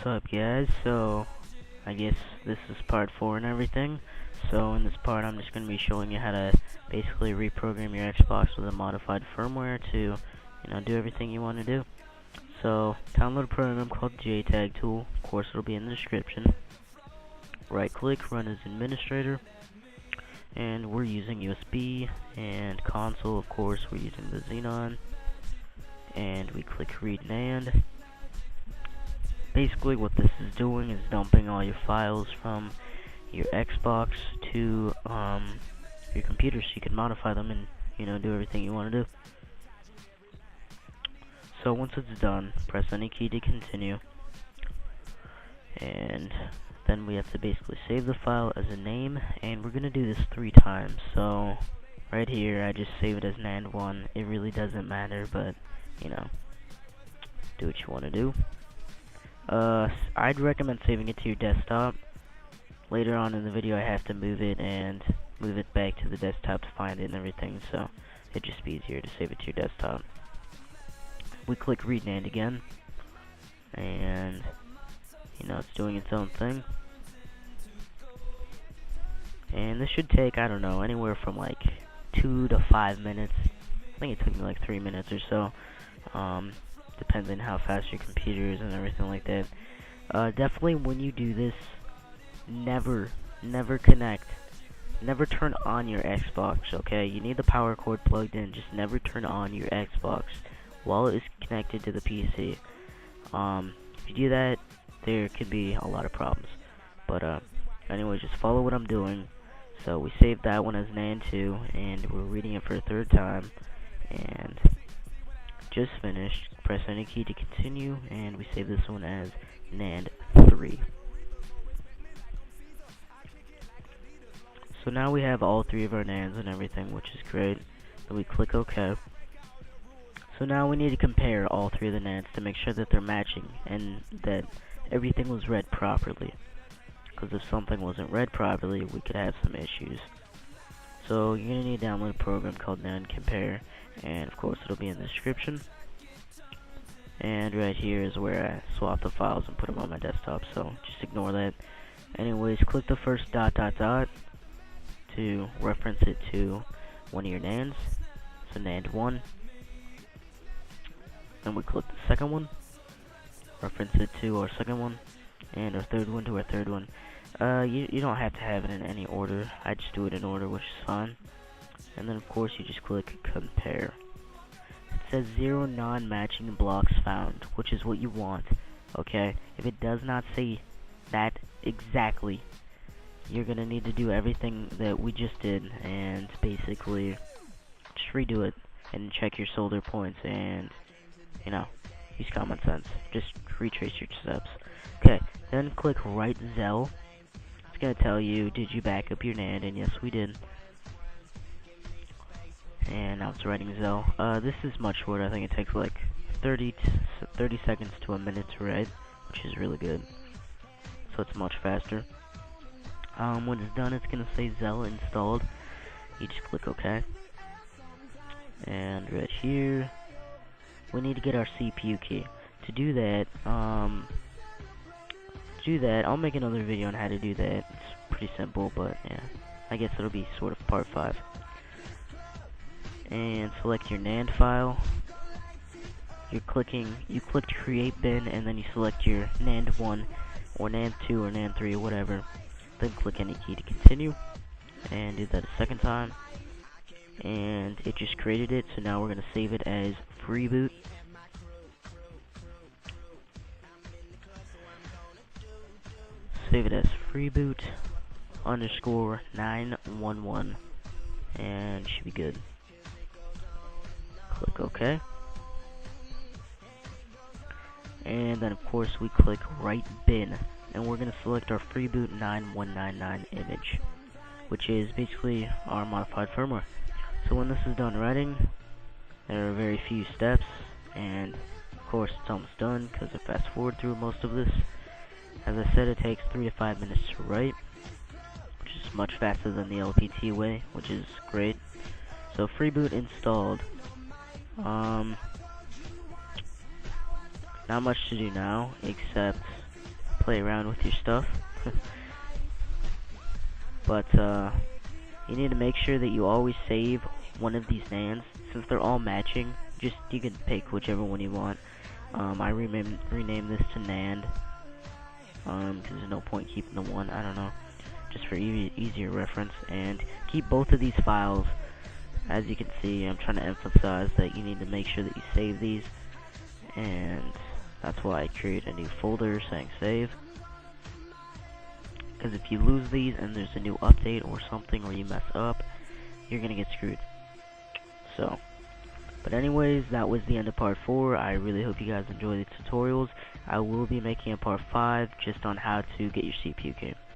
What's up, guys? So I guess this is part 4 and everything. So in this part I'm just going to be showing you how to basically reprogram your Xbox with a modified firmware to do everything you want to do. So download a program called Jtag tool. Of course it'll be in the description. Right click, run as administrator, and we're using USB, and console of course we're using the Xenon, and we click read Nand. Basically what this is doing is dumping all your files from your Xbox to your computer so you can modify them and do everything you want to do. So once it's done, press any key to continue, and then we have to basically save the file as a name, and we're gonna do this 3 times. So right here I just save it as Nand1. It really doesn't matter, but do what you want to do. I'd recommend saving it to your desktop. Later on in the video I have to move it back to the desktop to find it and everything, so it'd just be easier to save it to your desktop. We click read Nand again, and it's doing its own thing. And this should take, I don't know, anywhere from like 2 to 5 minutes. I think it took me like 3 minutes or so. Depends on how fast your computer is and everything like that. Definitely when you do this, never turn on your Xbox, okay? You need the power cord plugged in. Just never turn on your Xbox while it is connected to the PC. If you do that, there could be a lot of problems. But anyway, just follow what I'm doing. So we saved that one as Nand2, and we're reading it for a 3rd time, and just finished. Press any key to continue, and we save this one as Nand3. So now we have all 3 of our Nands and everything, which is great. Then we click OK. So now we need to compare all 3 of the Nands to make sure that they're matching and that everything was read properly. Because if something wasn't read properly, we could have some issues. So you're going to need to download a program called Nand Compare, and of course it'll be in the description. And right here is where I swap the files and put them on my desktop, so just ignore that. Anyways, click the first ... to reference it to one of your Nands, so Nand1. Then we click the second one, reference it to our second one, and our third one to our third one. You don't have to have it in any order. I just do it in order, which is fine. And then of course you just click compare. It says 0 non-matching blocks found, which is what you want, okay? If it does not say that exactly, you're gonna need to do everything that we just did and basically just redo it and check your solder points and use common sense. Just retrace your steps. Okay, then click write Zell. It's gonna tell you, did you back up your Nand? And yes, we did. And now it's writing Zell. This is much shorter. I think it takes like 30 seconds to a minute to write, which is really good. So it's much faster. When it's done, it's gonna say Zell installed. You just click OK. And right here, we need to get our CPU key. To do that, I'll make another video on how to do that. It's pretty simple, but yeah, I guess it'll be sort of part 5. And select your Nand file. You clicked create bin, and then you select your Nand1 or Nand2 or Nand3 or whatever. Then click any key to continue, and do that a 2nd time, and it just created it. So now we're gonna save it as FreeBoot. Save it as FreeBoot _911, and should be good. Click OK, and then of course we click write bin, and we're going to select our FreeBoot 9199 image, which is basically our modified firmware. So when this is done writing, there are very few steps, and of course it's almost done because I fast forward through most of this. As I said, it takes 3 to 5 minutes to write, which is much faster than the LPT way, which is great. So FreeBoot installed. Not much to do now, except play around with your stuff. But you need to make sure that you always save one of these Nands. Since they're all matching, you can pick whichever one you want. I rename this to Nand, because there's no point keeping the one, I don't know, just for easier reference. And keep both of these files. As you can see, I'm trying to emphasize that you need to make sure that you save these, and that's why I create a new folder saying save. Because if you lose these and there's a new update or something, or you mess up, you're gonna get screwed. So, but anyways, that was the end of part 4. I really hope you guys enjoy the tutorials. I will be making a part 5 just on how to get your CPU game.